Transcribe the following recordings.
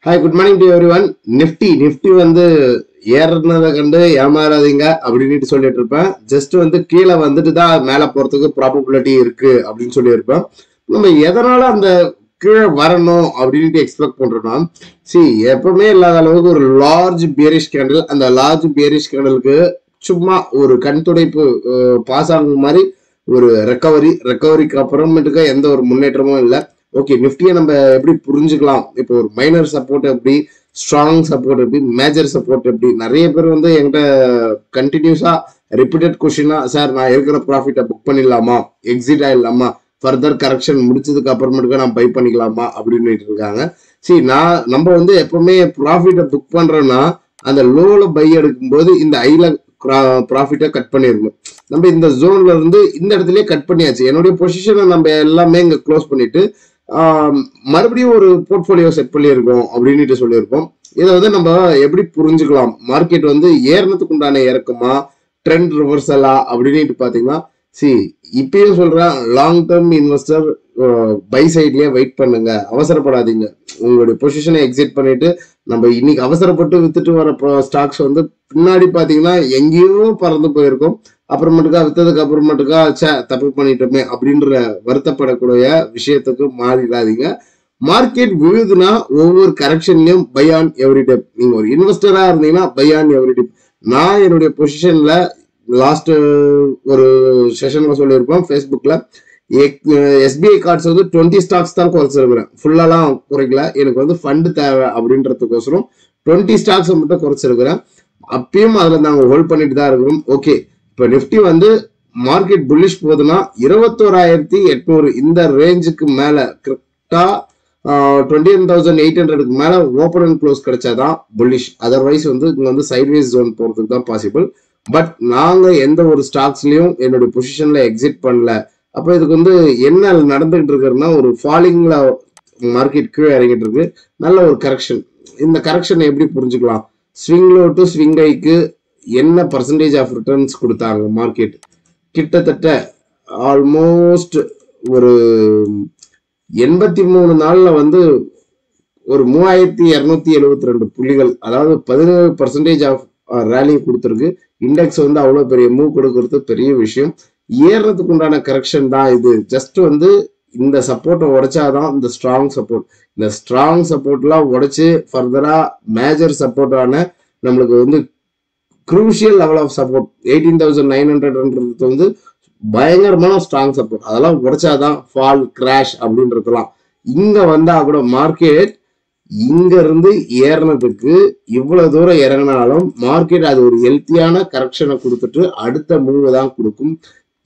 Hi, good morning to everyone. Nifty வந்து ஏறனதை கண்டு ஏமாறாதீங்க அப்படின்னு சொல்லிட்டு இருப்பேன். ஜஸ்ட் வந்து கீழே வந்துட்டு தான் மேலே போறதுக்கு ப்ராபபிலிட்டி இருக்கு அப்படின்னு சொல்லியிருப்பேன். நம்ம எதனால அந்த கீழே வரணும் அப்படின்னு எக்ஸ்பெக்ட் பண்றோம்னா, எப்பவுமே இல்லாத அளவுக்கு ஒரு லார்ஜ் பியரிஷ் கேண்டில், அந்த லார்ஜ் பியரிஷ் கேண்டலுக்கு சும்மா ஒரு கண் துடைப்பு பாஸ் ஆகும் மாதிரி ஒரு ரெக்கவரிக்கு அப்புறமேட்டுக்கு எந்த ஒரு முன்னேற்றமும் இல்லை. ஓகே, நிஃப்டியை நம்ம எப்படி புரிஞ்சுக்கலாம்? இப்போ ஒரு மைனர் சப்போர்ட் எப்படி, ஸ்ட்ராங் சப்போர்ட் எப்படி, மேஜர் சப்போர்ட் எப்படி? நிறைய பேர் வந்து என்கிட்ட கண்டினியூஸா ரிப்பீட்டட் கொஸ்டினா, சார் நான் இருக்கிற ப்ராஃபிட்டை புக் பண்ணிடலாமா, எக்ஸிட் ஆயிடலாமா, ஃபர்தர் கரெக்ஷன் முடிச்சதுக்கு அப்புறமேட்டுக்கு நான் பை பண்ணிக்கலாமா அப்படின்னு இருக்காங்க. நம்ம வந்து எப்பவுமே ப்ராஃபிட்டை புக் பண்றோம்னா அந்த லோல பை எடுக்கும்போது இந்த ஐல ப்ராஃபிட்டை கட் பண்ணிருக்கணும். நம்ம இந்த ஜோன்ல இருந்து இந்த இடத்துலயே கட் பண்ணியாச்சு. என்னுடைய பொசிஷனை நம்ம எல்லாமே இங்க க்ளோஸ் பண்ணிட்டு மறுபடியும் ஒரு போர்ட்போலியோ செட் பண்ணியிருக்கோம் அப்படின்னு சொல்லியிருக்கோம். இதை வந்து நம்ம எப்படி புரிஞ்சுக்கலாம்? மார்க்கெட் வந்து ஏறினதுக்கு உண்டான இறக்குமா, ட்ரெண்ட் ரிவர்சலா அப்படின்னு பாத்தீங்கன்னா, இப்பயும் சொல்றேன், லாங் டேர்ம் இன்வெஸ்டர் பை சைட்லயே வெயிட் பண்ணுங்க, அவசரப்படாதீங்க. உங்களுடைய பொசிஷனை எக்ஸிட் பண்ணிட்டு நம்ம இன்னைக்கு அவசரப்பட்டு வித்துட்டு வர ஸ்டாக்ஸ் வந்து பின்னாடி பாத்தீங்கன்னா எங்கேயோ பறந்து போயிருக்கும். அப்புறமேட்டுக்கா வித்ததுக்கு அப்புறமேட்டுக்கா தப்பு பண்ணிட்டோமே அப்படின்ற வருத்தப்படக்கூடிய விஷயத்துக்கு மாறிடாதீங்க. மார்க்கெட் விழுதுன்னா ஒவ்வொரு கரெக்ஷன்லயும் பை ஆன் எவ்ரி டே. நீங்க ஒரு இன்வெஸ்டரா இருந்தீங்கன்னா பை ஆன் எவ்ரி டே. நான் என்னுடைய பொசிஷன்ல லாஸ்ட் ஒரு செஷன்ல சொல்லியிருப்போம் ஃபேஸ்புக்ல, எஸ்பிஐ கார்ட்ஸ் வந்து 20 ஸ்டாக்ஸ் தான் குறைச்சிருக்கிறேன். ஃபுல்லாலாம் குறைக்கல. எனக்கு வந்து ஃபண்டு தேவை அப்படின்றதுக்கோசரம் 20 ஸ்டாக்ஸ் மட்டும் குறைச்சிருக்கிறேன். அப்பயும் அதுல நாங்க ஹோல்ட் பண்ணிட்டு தான் இருக்கிறோம். ஓகே, இப்ப நிஃப்டி வந்து மார்க்கெட் புல்லிஷ் போகுதுன்னா 21,800 இந்த ரேஞ்சுக்கு மேல கரெக்டா 21,800க்கு மேல ஓப்பன் அண்ட் க்ளோஸ் கிடைச்சாதான் புல்லிஷ். அதர்வைஸ் வந்து இங்க வந்து சைட்வேஸ் ஜோன் போறதுக்கு தான் பாசிபிள். பட் நாங்க எந்த ஒரு ஸ்டாக்ஸ்லயும் என்னுடைய பொசிஷன்ல எக்ஸிட் பண்ணல. அப்ப இதுக்கு வந்து என்ன நடந்துகிட்டு இருக்குன்னா, ஒரு ஃபாலிங்ல மார்க்கெட் கீழே இறங்கிட்டு இருக்கு. நல்ல ஒரு கரெக்ஷன். இந்த கரெக்ஷனை எப்படி புரிஞ்சுக்கலாம்? Swing low to swing haiku என்ன பர்சன்டேஜ் ஆஃப் ரிட்டர்ன்ஸ் கொடுத்தாங்க மார்க்கெட்? கிட்டத்தட்ட ஆல்மோஸ்ட் ஒரு 83 நாள்ல வந்து ஒரு 3272 புள்ளிகள், அதாவது 17% ஆஃப் ரேலி கொடுத்துருக்கு. இண்டெக்ஸ் வந்து அவ்வளவு பெரிய மூவ் கொடுக்கறது பெரிய விஷயம். ஏறதுக்கு உண்டான கரெக்ஷன் தான் இது. ஜஸ்ட் வந்து இந்த சப்போர்ட்டை உடைச்சாதான் இந்த ஸ்ட்ராங் சப்போர்ட். இந்த ஸ்ட்ராங் சப்போர்ட்லாம் உடைச்சு ஃபர்தரா மேஜர் சப்போர்ட்டான நம்மளுக்கு வந்து குரூஷியல் லெவல் ஆஃப் சப்போர்ட் 18,900 வந்து பயங்கரமான ஸ்ட்ராங் சப்போர்ட். அதெல்லாம் உடைச்சாதான் ஃபால் கிராஷ் அப்படின்றதுலாம். இங்க வந்தா கூட மார்க்கெட் இங்க இருந்து ஏறினதுக்கு இவ்வளவு தூரம் இறங்கினாலும் மார்க்கெட் அது ஒரு ஹெல்த்தியான கரெக்ஷனை கொடுத்துட்டு அடுத்த மூவ் தான் கொடுக்கும்.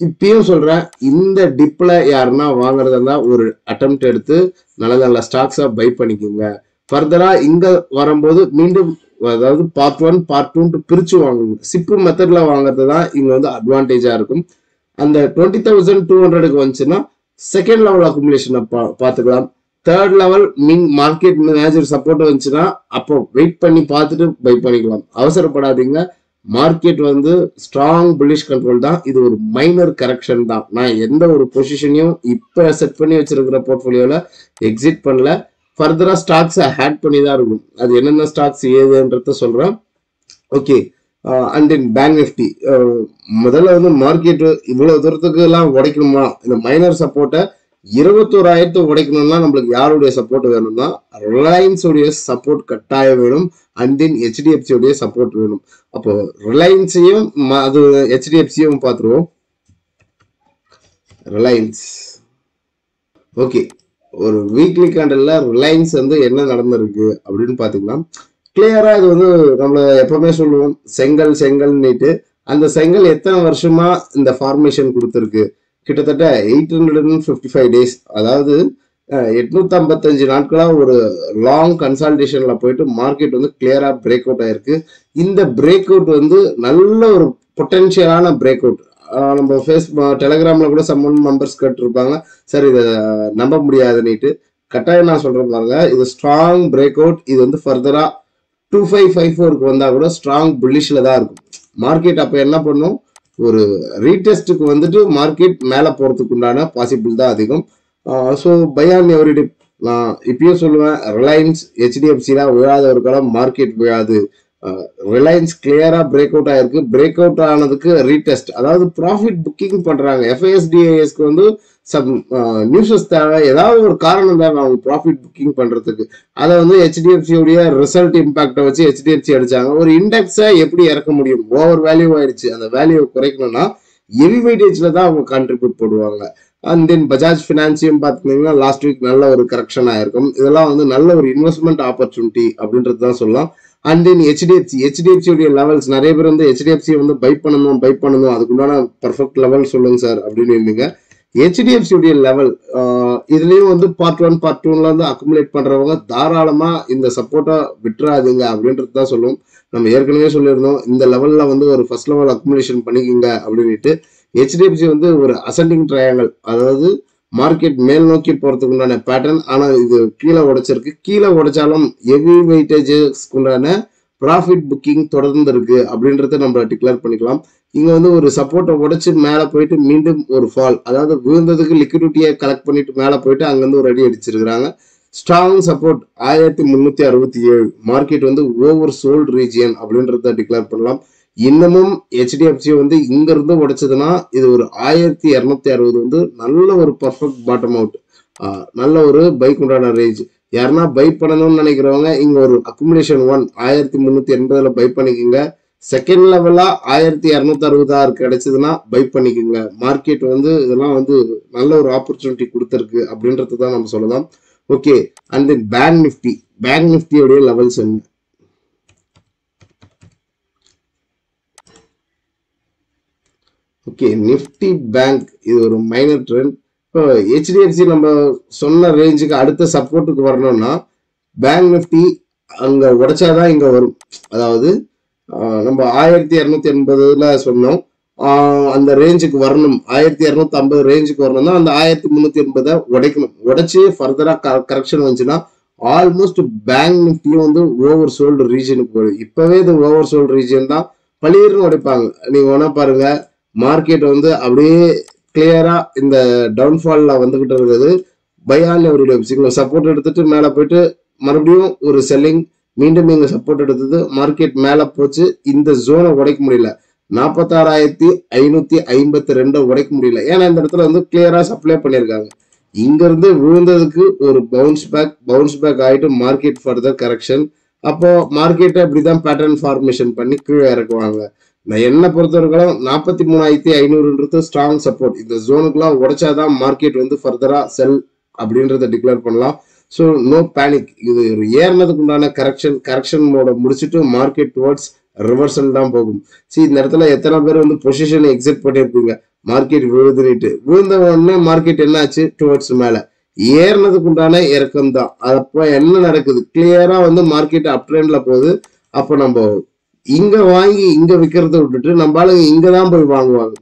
இப்பயும் சொல்றேன், இந்த டிப்ல யாருன்னா வாங்குறதா இருந்தா ஒரு அட்டெம்ப்ட் எடுத்து நல்ல நல்ல ஸ்டாக்ஸா பை பண்ணிக்கோங்க. ஃபர்தரா இங்க வரும்போது மீண்டும், அதாவது பார்ட் 1 பார்ட் 2 பிரிச்சு வாங்குங்க. சிப்பு மெத்தட்ல வாங்குறது தான் இங்க வந்து அட்வான்டேஜா இருக்கும். அந்த 20,200க்கு வந்துச்சுன்னா செகண்ட் லெவல் அக்குமுலேஷனை பார்த்துக்கலாம். Third level market major support வந்துச்சுன்னா அப்போ வெயிட் பண்ணி பார்த்துட்டு பை பண்ணிக்கலாம். அவசரப்படாதீங்க. மார்க்கெட் வந்து ஸ்ட்ராங் புல்லிஷ் கண்ட்ரோல் தான். இது ஒரு மைனர் கரெக்ஷன் தான். நான் எந்த ஒரு பொசிஷனையும் இப்ப செட் பண்ணி வச்சிருக்கிற போர்ட்போலியோல எக்ஸிட் பண்ணல. ஃபர்தரா ஸ்டாக்ஸ் ஆட் பண்ணி தான் இருக்கும். அது என்னென்ன ஸ்டாக்ஸ் ஏதுன்றத சொல்றேன். Okay, and then bank Nifty முதல்ல வந்து மார்க்கெட் இவ்வளவு தூரத்துக்கு எல்லாம் உடைக்கணுமா? இந்த மைனர் சப்போர்ட்டை 21,000 உடைக்கணும்னா நம்மளுக்கு யாருடைய சப்போர்ட் வேணும்னா ரிலையன்ஸ் உடைய சப்போர்ட் கட்டாயம் வேணும். அண்ட் தென் HDFC உடைய சப்போர்ட் வேணும். அப்போ ரிலையன்ஸையும் அது HDFCயும் பார்த்துருவோம். ரிலையன்ஸ் ஓகே, ஒரு வீக்லி கேண்டல்ல ரிலையன்ஸ் வந்து என்ன நடந்திருக்கு அப்படின்னு பாத்தீங்கன்னா, கிளியரா இது வந்து நம்மள எப்பவுமே சொல்லுவோம் செங்கல்னுட்டு. அந்த செங்கல் எத்தனை வருஷமா இந்த ஃபார்மேஷன் கொடுத்துருக்கு? கிட்டத்தட்ட 855 டேஸ், அதாவது 855 நாட்களா ஒரு லாங் கன்சால்டேஷன்ல போயிட்டு மார்க்கெட் வந்து கிளியரா பிரேக் அவுட் ஆயிருக்கு. இந்த பிரேக் அவுட் வந்து நல்ல ஒரு பொட்டன்ஷியலான பிரேக் அவுட். நம்ம டெலிகிராம்ல கூட சம்மன் மெம்பர்ஸ் கேட்டிருப்பாங்க, சார் இதை நம்ப முடியாதுன்னுட்டு. கட்டாயம் நான் சொல்றேன் பாருங்க, இது ஸ்ட்ராங் பிரேக் அவுட். இது வந்து ஃபர்தரா 2554க்கு வந்தா கூட ஸ்ட்ராங் புல்லிஷ்ல தான் இருக்கும் மார்க்கெட். அப்ப என்ன பண்ணும், ஒரு ரீடெஸ்ட்டுக்கு வந்துட்டு மார்க்கெட் மேல போறதுக்கு உண்டான பாசிபிள் தான் அதிகம். So by on every day நான் இப்பயும் சொல்லுவேன், ரிலையன்ஸ் ஹெச்டிஎஃப்சிலாம் விழாத ஒரு காலம் மார்க்கெட் விழாது. ரிலையன்ஸ் கிளியரா பிரேக் அவுட் ஆயிருக்கு. பிரேக் அவுட் ஆனதுக்கு ரீடெஸ்ட், அதாவது ப்ராஃபிட் புக்கிங் பண்றாங்க. எஃப்ஐஎஸ்டிஐஎஸ்க்கு வந்து சம் நியூஸஸ் தேவை, ஏதாவது ஒரு காரணம் தேவை அவங்க ப்ராஃபிட் புக்கிங் பண்றதுக்கு. அதை வந்து ஹெச்டிஎஃப்சி உடைய ரிசல்ட் இம்பாக்டை வச்சு ஹெச்டிஎஃப்சி அடிச்சாங்க. ஒரு இண்டெக்ஸை எப்படி இறக்க முடியும்? ஓவர் வேல்யூ ஆயிடுச்சு. அந்த வேல்யூ குறைக்கணும்னா ஹெவி வெயிட்டேஜ்ல தான் அவங்க கான்ட்ரிபியூட் போடுவாங்க. அண்ட் தென் பஜாஜ் ஃபினான்சியம் பார்த்தீங்கன்னா லாஸ்ட் வீக் நல்ல ஒரு கரெக்ஷன் ஆயிருக்கும். இதெல்லாம் வந்து நல்ல ஒரு இன்வெஸ்ட்மெண்ட் ஆப்பர்ச்சுனிட்டி அப்படின்றது தான் சொல்லலாம். அண்ட் தென் ஹெச்டிஎஃப்சி உடைய லெவல்ஸ், நிறைய பேர் வந்து ஹெச்டிஎஃப்சி வந்து பை பண்ணணும் அதுக்குண்டான பர்ஃபெக்ட் லெவல் சொல்லுங்க சார் அப்படின்னு இருந்தீங்க. ஹெச்டிஎஃப்சி உடைய லெவல் இதுலயும் வந்து பார்ட் 1 பார்ட் 2ல வந்து அக்குமுலேட் பண்றவங்க தாராளமா இந்த சப்போர்ட்டா விட்டுறாதீங்க அப்படின்றது தான் சொல்லுவோம். நம்ம ஏற்கனவே சொல்லியிருந்தோம், இந்த லெவல்ல வந்து ஒரு ஃபர்ஸ்ட் லெவல் அக்குமுலேஷன் பண்ணிக்கிங்க அப்படின்ட்டு. ஹெச்டிஎஃப்சி வந்து ஒரு அசெண்டிங் ட்ரையாங்கல், அதாவது மார்க்கெட் மேல் நோக்கி போறதுக்கு உண்டான பேட்டர்ன். ஆனா இது கீழே உடைச்சிருக்கு. கீழே உடைச்சாலும் ஹெவி வெயிட்டேஜஸ்க்கு உண்டான ப்ராஃபிட் புக்கிங் தொடர்ந்து இருக்கு அப்படின்றத நம்ம டிக்ளேர் பண்ணிக்கலாம். இங்க வந்து ஒரு சப்போர்ட்டை உடைச்சு மேல போயிட்டு மீண்டும் ஒரு ஃபால், அதாவது விழுந்ததுக்கு லிக்விடிட்டியை கலெக்ட் பண்ணிட்டு மேல போயிட்டு அங்கிருந்து ஒரு அடி அடிச்சிருக்காங்க. Strong support 1367. மார்க்கெட் வந்து ஓவர் சோல்ட் ரீஜியன் அப்படின்றத டிக்ளேர் பண்ணலாம். இன்னமும் ஹெச்டிஎஃப்சி வந்து இங்க இருந்து உடைச்சதுன்னா இது ஒரு 1260 வந்து நல்ல ஒரு பர்ஃபெக்ட் பாட்டம் அவுட், நல்ல ஒரு பைக் உண்டான ரேஞ்ச். யாருன்னா பை பண்ணணும்னு நினைக்கிறவங்க இங்க ஒரு அக்குமுலேஷன் 1 1380 பை பண்ணிக்கோங்க. செகண்ட் லெவலா 1266 கிடைச்சதுன்னா பை பண்ணிக்கோங்க. மார்க்கெட் வந்து இதெல்லாம் வந்து நல்ல ஒரு ஆப்பர்ச்சுனிட்டி கொடுத்துருக்கு அப்படின்றது தான் நம்ம சொல்லலாம். ஓகே, அண்ட் தென் பேங்க் நிஃப்டியோடைய லெவல்ஸ் என்ன? ஓகே, நிஃப்டி பேங்க் இது ஒரு மைனர் ட்ரெண்ட். இப்போ ஹெச்டிஎஃப்சி நம்ம சொன்ன ரேஞ்சுக்கு அடுத்த சப்போர்ட்டுக்கு வரணும்னா பேங்க் நிஃப்டி அங்க உடைச்சாதான் இங்க வரும். அதாவது நம்ம 1280 சொன்னோம், அந்த ரேஞ்சுக்கு வரணும். 1250 ரேஞ்சுக்கு வரணும்னா அந்த 1380 உடைக்கணும். உடைச்சு ஃபர்தரா கரெக்ஷன் வந்துச்சுன்னா ஆல்மோஸ்ட் பேங்க் நிஃப்டியும் வந்து ஓவர் சோல்டு ரீஜனுக்கு போயிடும். இப்பவே இது ஓவர் சோல்டு ரீஜன் தான், பளிர்னு உடைப்பாங்க. நீங்க வேணா பாருங்க, மார்க்கெட் வந்து அப்படியே கிளியரா இந்த டவுன்ஃபால்ல வந்துகிட்டு இருக்குது. பையான் ஒரு சிக்னல் சப்போர்ட் எடுத்துட்டு மேல போயிட்டு மறுபடியும் ஒரு செல்லிங், மீண்டும் இங்க சப்போர்ட் எடுத்தது, மார்க்கெட் மேல போச்சு. இந்த ஜோனை உடைக்க முடியல. 46,552 உடைக்க முடியல. ஏன்னா இந்த இடத்துல வந்து கிளியரா சப்ளை பண்ணியிருக்காங்க. இங்க இருந்து விழுந்ததுக்கு ஒரு பவுன்ஸ் பேக் ஆயிட்டு மார்க்கெட் ஃபர்தர் கரெக்ஷன். அப்போ மார்க்கெட்டை இப்படிதான் பேட்டர்ன் ஃபார்மேஷன் பண்ணி கீழே இறக்குவாங்க. நான் என்ன பொறுத்தவரைக்கும் 43,500 ஸ்ட்ராங் சப்போர்ட். இந்த ஜோனுக்குலாம் உடைச்சாதான் மார்க்கெட் வந்து ஃபர்தரா செல் அப்படின்றத டிக்ளேர் பண்ணலாம். So no panic. இது ஒரு ஏறினதுக்கு உண்டான கரெக்ஷன் மோட முடிச்சுட்டு மார்க்கெட் டுவர்ட்ஸ் ரிவர்சல் தான் போகும். இந்த இடத்துல எத்தனை பேர் வந்து பொசிஷன் எக்ஸிட் பண்ணியிருப்பீங்க? மார்க்கெட் விழுதுன்னுட்டு விழுந்த உடனே மார்க்கெட் என்ன ஆச்சு? டுவர்ட்ஸ் மேல ஏறினதுக்கு உண்டான இறக்கம் தான். அப்போ என்ன நடக்குது? கிளியரா வந்து மார்க்கெட் அப் ட்ரெண்ட்ல போகுது. அப்போ நம்ம இங்க வாங்கி இங்க விற்கிறத விட்டுட்டு நம்ம ஆளுங்க இங்கதான் போய் வாங்குவாங்க.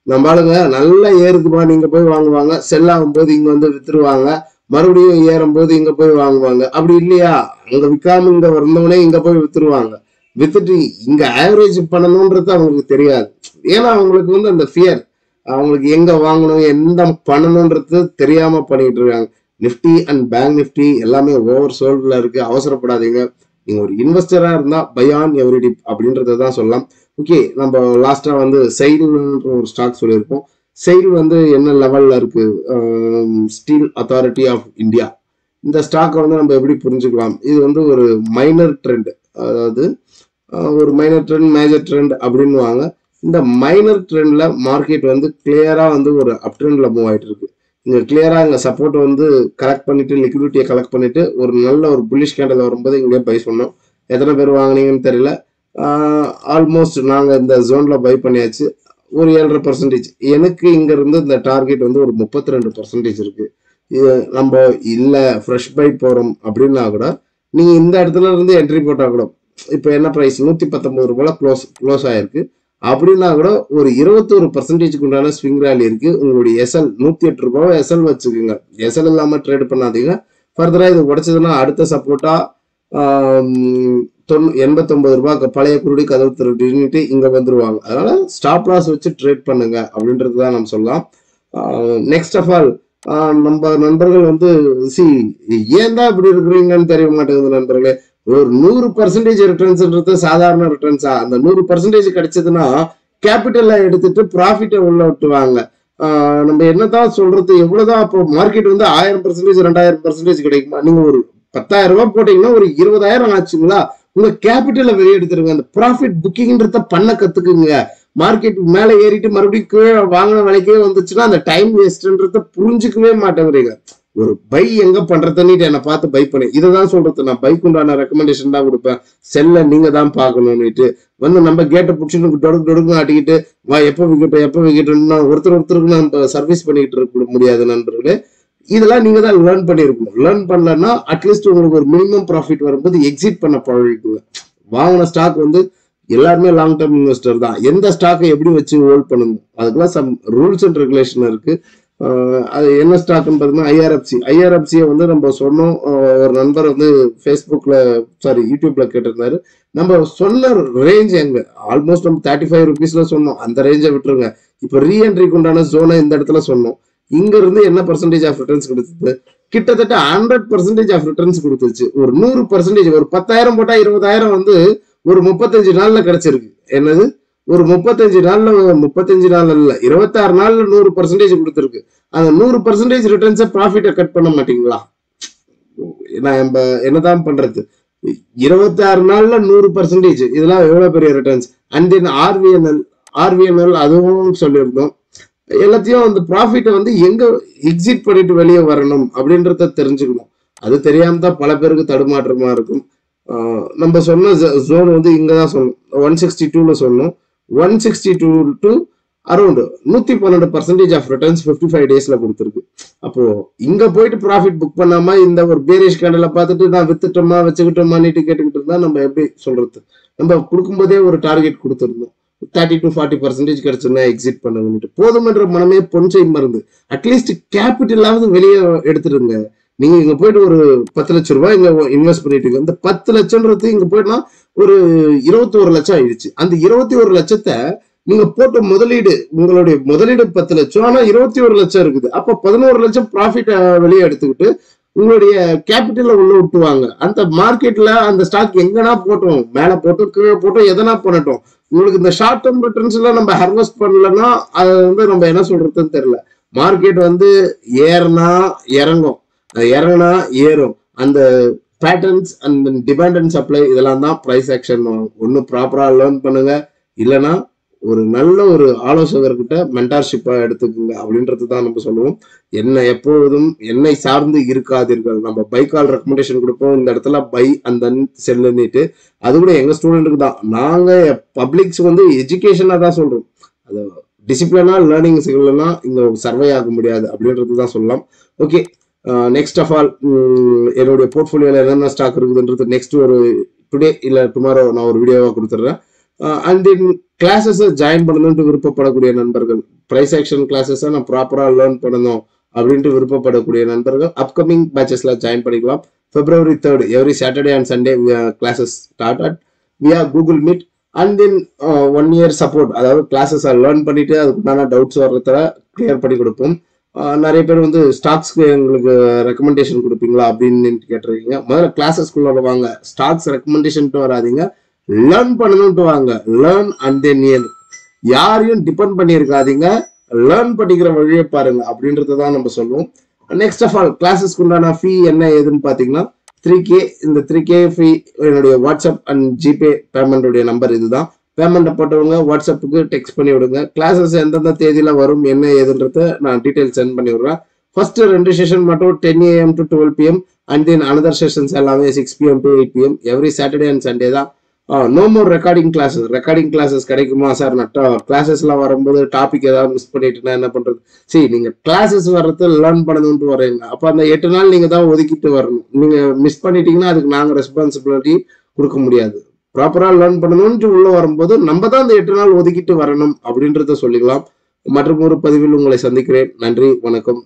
நம்ம ஆளுங்க நல்லா ஏறுதுமா நீங்க போய் வாங்குவாங்க, செல் ஆகும் போது இங்க வந்து வித்துருவாங்க, மறுபடியும் ஏறும் போது இங்க போய் வாங்குவாங்க. அப்படி இல்லையா? அங்க விற்காம இங்க வந்தவனே இங்க போய் வித்துருவாங்க. வித்துட்டு இங்க ஆவரேஜ் பண்ணணும்ன்றது அவங்களுக்கு தெரியாது. ஏன்னா அவங்களுக்கு வந்து அந்த ஃபியர், அவங்களுக்கு எங்க வாங்கணும் என்ன பண்ணணும்ன்றது தெரியாம பண்ணிட்டு இருக்காங்க. நிஃப்டி அண்ட் பேங்க் நிஃப்டி எல்லாமே ஓவர் சோல்ட்ல இருக்கு. அவசரப்படாதீங்க. நீங்க ஒரு இன்வெஸ்டரா இருந்தா பை ஆன் எவ்ரி டிப் அப்படின்றத தான் சொல்லலாம். ஓகே, நம்ம லாஸ்டா வந்து செயில்ன்ற ஒரு ஸ்டாக் சொல்லியிருப்போம். செயில் வந்து என்ன லெவல்ல இருக்கு? Steel authority of India. இந்த ஸ்டாக்கை வந்து நம்ம எப்படி புரிஞ்சுக்கலாம்? இது வந்து ஒரு மைனர் ட்ரெண்ட், அதாவது ஒரு மைனர் ட்ரெண்ட் மேஜர் ட்ரெண்ட் அப்படின்னுவாங்க. இந்த மைனர் ட்ரெண்ட்ல மார்க்கெட் வந்து கிளியரா வந்து ஒரு அப் ட்ரெண்ட்ல மூவ் ஆயிட்டு இருக்கு. இங்க கிளியரா இங்க சப்போர்ட் வந்து கலெக்ட் பண்ணிட்டு லிக்விடிட்டியை கலெக்ட் பண்ணிட்டு ஒரு நல்ல ஒரு புல்லிஷ் கேண்டல் வரும்போது இங்கே பை சொன்னோம். எத்தனை பேர் வாங்கினீங்கன்னு தெரியல. ஆல்மோஸ்ட் நாங்க இந்த ஜோன்ல பை பண்ணியாச்சு. ஒரு 7.5%. எனக்கு இங்க இருந்து இந்த டார்கெட் வந்து ஒரு 32% இருக்கு. இது நம்ம இல்ல ஃப்ரெஷ் பை போறோம் அப்படின்னா கூட நீங்க இந்த இடத்துல இருந்து என்ட்ரி போட்டா கூட, இப்ப என்ன பிரைஸ் 119 ரூபாய் க்ளோஸ் ஆயிருக்கு அப்படின்னா கூட ஒரு 21% உண்டான ஸ்விங் ரேலி இருக்கு. உங்களுடைய எஸ்எல் 108 ரூபாய் எஸ்எல் வச்சுக்கோங்க. எஸ்எல் இல்லாம ட்ரேட் பண்ணாதீங்க. ஃபர்தரா இது உடைச்சதுன்னா அடுத்த சப்போர்ட்டா 89 ரூபாய்க்கு பழைய குருடி கதவு திருட்டு இங்க வந்துருவாங்க. அதனால ஸ்டாப் லாஸ் வச்சு ட்ரேட் பண்ணுங்க அப்படின்றது தான் நம்ம சொல்லலாம். நெக்ஸ்ட் ஆஃப் ஆல் நம்ம நண்பர்கள் வந்து ஏன் தான் இப்படி இருக்கிறீங்கன்னு தெரிய மாட்டேங்குது நண்பர்களே. ஒரு 100% ரிட்டர்ன்ஸ்ன்றது சாதாரண ரிட்டர்ன்ஸா? அந்த 100% கிடைச்சதுன்னா கேபிட்டல்ல எடுத்துட்டு ப்ராஃபிட்டை உள்ள விட்டுவாங்க. நம்ம என்னதான் சொல்றது, எவ்வளவுதான் அப்போ மார்க்கெட் வந்து 1000% 2000% கிடைக்குமா? நீங்க ஒரு 10,000 ரூபாய் போட்டீங்கன்னா ஒரு 20,000 ஆச்சுங்களா? உங்க கேபிட்டலை வெளியே எடுத்துருங்க. அந்த ப்ராஃபிட் புக்கிங்ன்றத பண்ண கத்துக்குங்க. மார்க்கெட் மேல ஏறிட்டு மறுபடியும் கீழே வாங்கின விலைக்கே வந்துச்சுன்னா அந்த டைம் வேஸ்ட்ன்றத புரிஞ்சுக்கவே மாட்டேங்கிறீங்க. ஒரு பை எங்க பண்றதுன்னு என்னை பார்த்து பை பண்ணி இதைதான் சொல்றது. நான் பைக் உண்டான ரெக்கமெண்டேஷன் தான் கொடுப்பேன். செல்ல நீங்க தான் பார்க்கணும்னுட்டு வந்து நம்ம கேட்டை பிடிச்சிட்டு டொடுக்கு ஆட்டிக்கிட்டு வா எப்ப விக்கெட்டு ஒருத்தருக்கு நம்ம சர்வீஸ் பண்ணிக்கிட்டு இருக்க முடியாது நண்பர்களே. இதெல்லாம் நீங்க தான் லேர்ன் பண்ணிருக்கணும். லேர்ன் பண்ணலன்னா அட்லீஸ்ட் உங்களுக்கு ஒரு மினிமம் ப்ராஃபிட் வரும்போது எக்ஸிட் பண்ண பழகிக்குங்க. வாங்கின ஸ்டாக் வந்து எல்லாருமே லாங் டர்ம் இன்வெஸ்டர் தான். எந்த ஸ்டாக்கை எப்படி வச்சு ஹோல்ட் பண்ணணும் அதுக்கெல்லாம் சம் ரூல்ஸ் அண்ட் ரெகுலேஷன் இருக்கு. அது என்ன ஸ்டாக்னு பார்த்தீங்கன்னா ஐஆர்எஃப்சியை வந்து நம்ம சொன்னோம். ஒரு நண்பர் வந்து யூடியூப்ல கேட்டிருந்தாரு. நம்ம சொன்ன ரேஞ்ச் எங்க ஆல்மோஸ்ட் நம்ம 35 rupeesல சொன்னோம். அந்த ரேஞ்சை விட்டுருங்க. இப்போ ரீஎன்ட்ரிக்கு உண்டான ஜோனை இந்த இடத்துல சொன்னோம். இங்க இருந்து என்ன பர்சன்டேஜ் ஆஃப் ரிட்டர்ன்ஸ் கொடுத்தது? கிட்டத்தட்ட 100% ஆஃப் ரிட்டர்ன்ஸ் கொடுத்துச்சு. ஒரு 100%, ஒரு 10,000 போட்டா 20,000 வந்து ஒரு 35 நாள்ல கிடைச்சிருக்கு. என்னது ஒரு 35 நாள்ல 35 நாள் இல்ல 26 நாள்ல 100% கொடுத்துருக்கு. அந்த 100% ரிட்டர்ன்ஸை ப்ராஃபிட்டை கட் பண்ண மாட்டீங்களா? நம்ம என்னதான் பண்றது? 26 நாள்ல 100% இதெல்லாம் எவ்வளவு பெரிய ரிட்டர்ன்ஸ். அண்ட் தென் ஆர்விஎன்எல் அதுவும் சொல்லியிருந்தோம். எல்லாத்தையும் அந்த ப்ராஃபிட்டை வந்து எங்க எக்ஸிட் பண்ணிட்டு வெளியே வரணும் அப்படின்றத தெரிஞ்சுக்கணும். அது தெரியாம தான் பல பேருக்கு தடுமாற்றமா இருக்கும். நம்ம சொன்ன ஜோன் வந்து இங்கதான் சொன்னோம். 162ல சொன்னோம். 162 டு அரௌண்ட் 112% ஆஃப் ரிட்டர்ன்ஸ் 55 டேஸ்ல கொடுத்துருக்கு. அப்போ இங்க போயிட்டு ப்ராஃபிட் புக் பண்ணாம இந்த ஒரு பேரிஷ் கேண்டல பார்த்துட்டு நான் வித்துட்டோமா வச்சுக்கிட்டோமான்னு கேட்டுக்கிட்டு இருந்தா நம்ம எப்படி சொல்றது? நம்ம கொடுக்கும்போதே ஒரு டார்கெட் கொடுத்துருந்தோம். 30 to 40% கிடைச்சுன்னா எக்ஸிட் பண்ணுங்க. போதுமன்ற மனமே பொன்சை மருந்து. அட்லீஸ்ட் கேபிட்டலாவது வெளியே எடுத்துருங்க. நீங்க இங்க போயிட்டு ஒரு 10 லட்சம் ரூபாய் இங்க இன்வெஸ்ட் பண்ணிட்டு இந்த 10 லட்சம்ன்றது இங்க போயிட்டுனா ஒரு 21 லட்சம் ஆயிடுச்சு. அந்த 21 லட்சத்தை நீங்க போட்ட முதலீடு, உங்களுடைய முதலீடு 10 லட்சம், ஆனா 21 லட்சம் இருக்குது. அப்ப 11 லட்சம் ப்ராஃபிட் வெளியே எடுத்துக்கிட்டு உங்களுடைய கேபிட்டல உள்ள விட்டுவாங்க. அந்த மார்க்கெட்ல அந்த ஸ்டாக் எங்கன்னா போட்டோம், மேல போட்டோம் கீழே போட்டோம், எதனா பண்ணட்டும். உங்களுக்கு இந்த ஷார்ட் டேர்ம் ரிட்டர்ன்ஸ் எல்லாம் நம்ம ஹார்வெஸ்ட் பண்ணலன்னா அது வந்து நம்ம என்ன சொல்றதுன்னு தெரியல. மார்க்கெட் வந்து ஏறினா இறங்கும், இறங்கினா ஏறும். அந்த பேட்டர்ன்ஸ் அந்த டிமாண்ட் அண்ட் சப்ளை இதெல்லாம் தான் பிரைஸ் ஆக்ஷன். ஒன்னு ப்ராப்பரா லேர்ன் பண்ணுங்க, இல்லைன்னா ஒரு நல்ல ஒரு ஆலோசகர்கிட்ட மென்டார்ஷிப்பா எடுத்துக்கோங்க அப்படின்றது தான் நம்ம சொல்லுவோம். எப்பொழுதும் என்னை சார்ந்து இருக்காதீர்கள். நம்ம பை கால் ரெக்கமெண்டேஷன் கொடுப்போம். இந்த இடத்துல பை அந்த செல்லுன்னுட்டு அது கூட எங்க ஸ்டூடெண்ட்டுக்கு தான். நாங்க பப்ளிக்ஸ் வந்து எஜுகேஷனா தான் சொல்றோம். அது டிசிப்ளினா லேர்னிங் இல்லைன்னா இங்க சர்வே ஆக முடியாது அப்படின்றது தான் சொல்லலாம். ஓகே, நெக்ஸ்ட் ஆஃப் ஆல் என்னுடைய போர்ட்ஃபோலியோல என்னென்ன ஸ்டாக் இருக்குதுன்றது நெக்ஸ்ட் ஒரு டுடே இல்ல டுமாரோ நான் ஒரு வீடியோவா கொடுத்துட்றேன். அண்ட் தென் கிளாஸஸ் ஜாயின் பண்ணணும்னு விருப்பப்படக்கூடிய நண்பர்கள், பிரைஸ் ஆக்ஷன் கிளாஸஸ் நான் ப்ராப்பரா லேர்ன் பண்ணணும் அப்படின்ட்டு விருப்பப்படக்கூடிய நண்பர்கள் அப்கமிங் பேச்சஸ்ல ஜாயின் பண்ணிக்கலாம். February 3rd every Saturday and Sunday classes start at via Google Meet. And then 1 year support, அதாவது கிளாஸஸ் லேர்ன் பண்ணிட்டு அதுக்குண்டான டவுட்ஸ் வர்றத கிளியர் பண்ணி கொடுப்போம். நிறைய பேர் வந்து ஸ்டாக்ஸ்க்கு எங்களுக்கு ரெக்கமெண்டேஷன் கொடுப்பீங்களா அப்படின்னு கேட்டிருக்கீங்க. முதல்ல கிளாஸஸ்குள்ள வாங்க. ஸ்டாக்ஸ் ரெக்கமெண்டேஷன் வராதிங்க, லேர்ன் பண்ணணும்ட்டு வாங்க. லேர்ன் அண்ட் தென் யாரையும் டிபெண்ட் பண்ணி இருக்காதீங்க, லேர்ன் பண்ணிக்கிற வழியை பாருங்க அப்படின்றதான் நம்ம சொல்லுவோம். நெக்ஸ்ட் ஆஃப் ஆல் கிளாஸஸ்க்கு உண்டான ஃபீ என்ன ஏதுன்னு பாத்தீங்கன்னா 3K. இந்த 3K ஃபீ என்னுடைய WhatsApp and GPay payment number இதுதான். பேமெண்ட் போட்டவங்க வாட்ஸ்அப்புக்கு டெக்ஸ்ட் பண்ணி விடுங்க. கிளாஸஸ் எந்தெந்த தேதியில வரும் என்ன ஏதுன்றத நான் டீடைல் சென்ட் பண்ணி விடுறேன். ஃபர்ஸ்ட் 2 செஷன் மட்டும் 10 AM to 12 PM and then another sessions எல்லாமே 6 PM to 8 PM every Saturday and Sunday தான். No more recording classes. Recording classes கிடைக்குமா சார்? நான் கிளாஸஸ் எல்லாம் வரும்போது டாபிக் ஏதாவது மிஸ் பண்ணிட்டுனா என்ன பண்றது? சரி, நீங்க கிளாஸஸ் வர்றது லேர்ன் பண்ணணும்னு வரீங்க, அப்ப அந்த 8 நாள் நீங்க தான் ஒதுக்கிட்டு வரணும். நீங்க மிஸ் பண்ணிட்டீங்கன்னா அதுக்கு நாங்க ரெஸ்பான்சிபிலிட்டி கொடுக்க முடியாது. ப்ராப்பரா லேர்ன் பண்ணணும்னு உள்ள வரும்போது நம்ம தான் அந்த 8 நாள் ஒதுக்கிட்டு வரணும் அப்படின்றத சொல்லிக்கலாம். மற்றும் ஒரு பதிவில் உங்களை சந்திக்கிறேன். நன்றி, வணக்கம்.